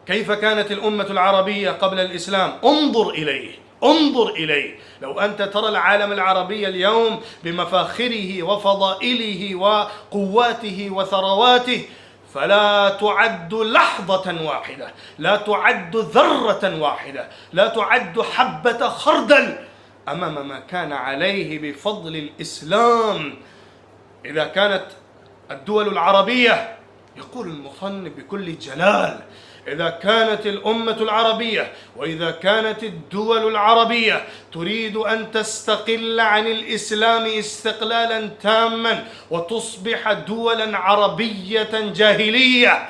كيف كانت الأمة العربية قبل الإسلام؟ انظر إليه، انظر إليه. لو أنت ترى العالم العربي اليوم بمفاخره وفضائله وقواته وثرواته، فلا تعد لحظة واحدة، لا تعد ذرة واحدة، لا تعد حبة خردل أمام ما كان عليه بفضل الإسلام. إذا كانت الدول العربية، يقول المصنف بكل جلال، إذا كانت الأمة العربية وإذا كانت الدول العربية تريد أن تستقل عن الإسلام استقلالا تاما وتصبح دولا عربية جاهلية،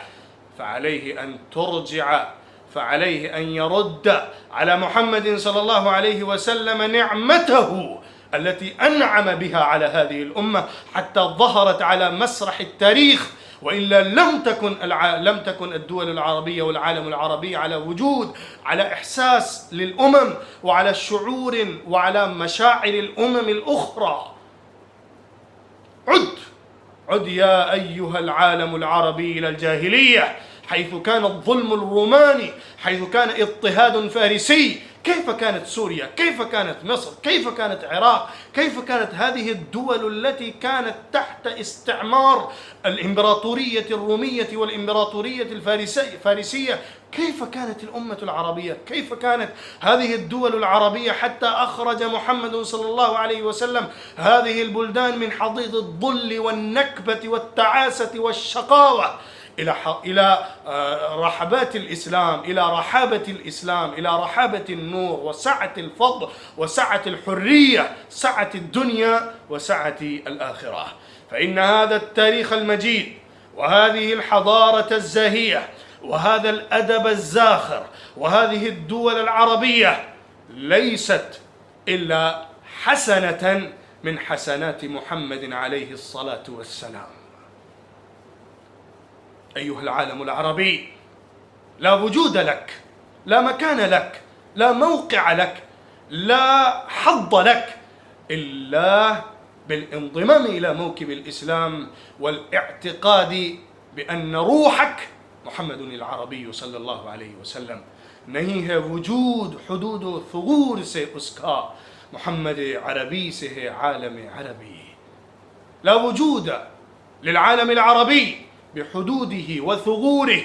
فعليه أن ترجع، فعليه أن يرد على محمد صلى الله عليه وسلم نعمته التي أنعم بها على هذه الأمة حتى ظهرت على مسرح التاريخ. وإلا لم تكن الدول العربية والعالم العربي على وجود، على إحساس للأمم وعلى شعور وعلى مشاعر الأمم الأخرى. عد يا أيها العالم العربي إلى الجاهلية، حيث كان الظلم الروماني، حيث كان اضطهاد فارسي. كيف كانت سوريا؟ كيف كانت مصر؟ كيف كانت العراق؟ كيف كانت هذه الدول التي كانت تحت استعمار الإمبراطورية الرومية والإمبراطورية الفارسية؟ كيف كانت الأمة العربية؟ كيف كانت هذه الدول العربية حتى أخرج محمد صلى الله عليه وسلم هذه البلدان من حضيض الظل والنكبة والتعاسة والشقاوة إلى رحبات الإسلام، إلى رحابة الإسلام، إلى رحابة النور وسعة الفضل وسعة الحرية، سعة الدنيا وسعة الآخرة. فإن هذا التاريخ المجيد وهذه الحضارة الزاهية وهذا الأدب الزاخر وهذه الدول العربية ليست إلا حسنة من حسنات محمد عليه الصلاة والسلام. أيها العالم العربي، لا وجود لك، لا مكان لك، لا موقع لك، لا حظ لك إلا بالانضمام إلى موكب الإسلام والاعتقاد بأن روحك محمد العربي صلى الله عليه وسلم. نهيه وجود حدود ثغور سي أسكا محمد عربي سه عالم عربي. لا وجود للعالم العربي بحدوده وثغوره،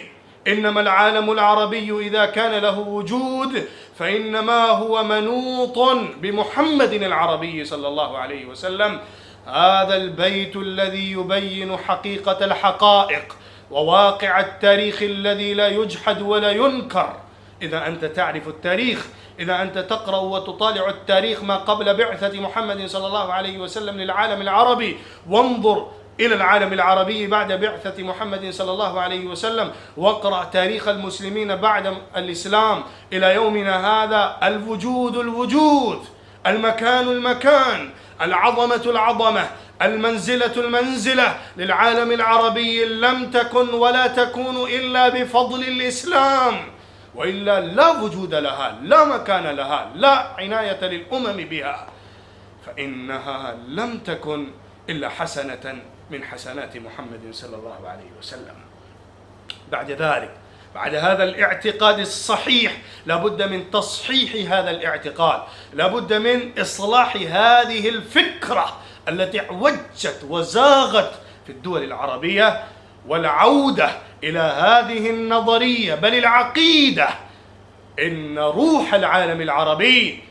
إنما العالم العربي إذا كان له وجود فإنما هو منوط بمحمد العربي صلى الله عليه وسلم. هذا البيت الذي يبين حقيقة الحقائق وواقع التاريخ الذي لا يجحد ولا ينكر. إذا أنت تعرف التاريخ، إذا أنت تقرأ وتطالع التاريخ ما قبل بعثة محمد صلى الله عليه وسلم للعالم العربي، وانظر إلى العالم العربي بعد بعثة محمد صلى الله عليه وسلم، واقرأ تاريخ المسلمين بعد الإسلام إلى يومنا هذا. الوجود، المكان، العظمة العظمة، المنزلة للعالم العربي لم تكن ولا تكون إلا بفضل الإسلام، وإلا لا وجود لها، لا مكان لها، لا عناية للأمم بها، فإنها لم تكن إلا حسنة من حسنات محمد صلى الله عليه وسلم. بعد ذلك، بعد هذا الاعتقاد الصحيح، لابد من تصحيح هذا الاعتقاد، لابد من إصلاح هذه الفكرة التي اعوجت وزاغت في الدول العربية، والعودة إلى هذه النظرية بل العقيدة إن روح العالم العربي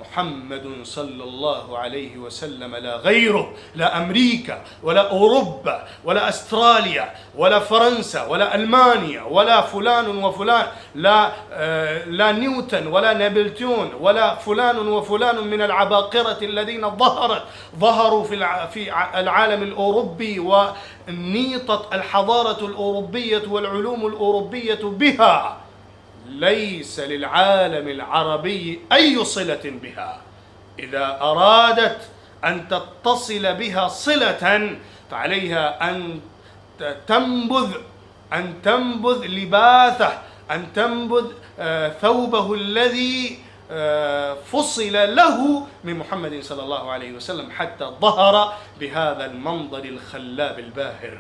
محمد صلى الله عليه وسلم لا غيره، لا أمريكا ولا أوروبا ولا أستراليا ولا فرنسا ولا ألمانيا ولا فلان وفلان، لا نيوتن ولا نابلتون ولا فلان وفلان من العباقرة الذين ظهروا في العالم الأوروبي ونيطت الحضارة الأوروبية والعلوم الأوروبية بها. ليس للعالم العربي أي صلة بها. إذا أرادت أن تتصل بها صلة فعليها أن تنبذ لباثه، أن تنبذ ثوبه الذي فصل له من محمد صلى الله عليه وسلم حتى ظهر بهذا المنظر الخلاب الباهر.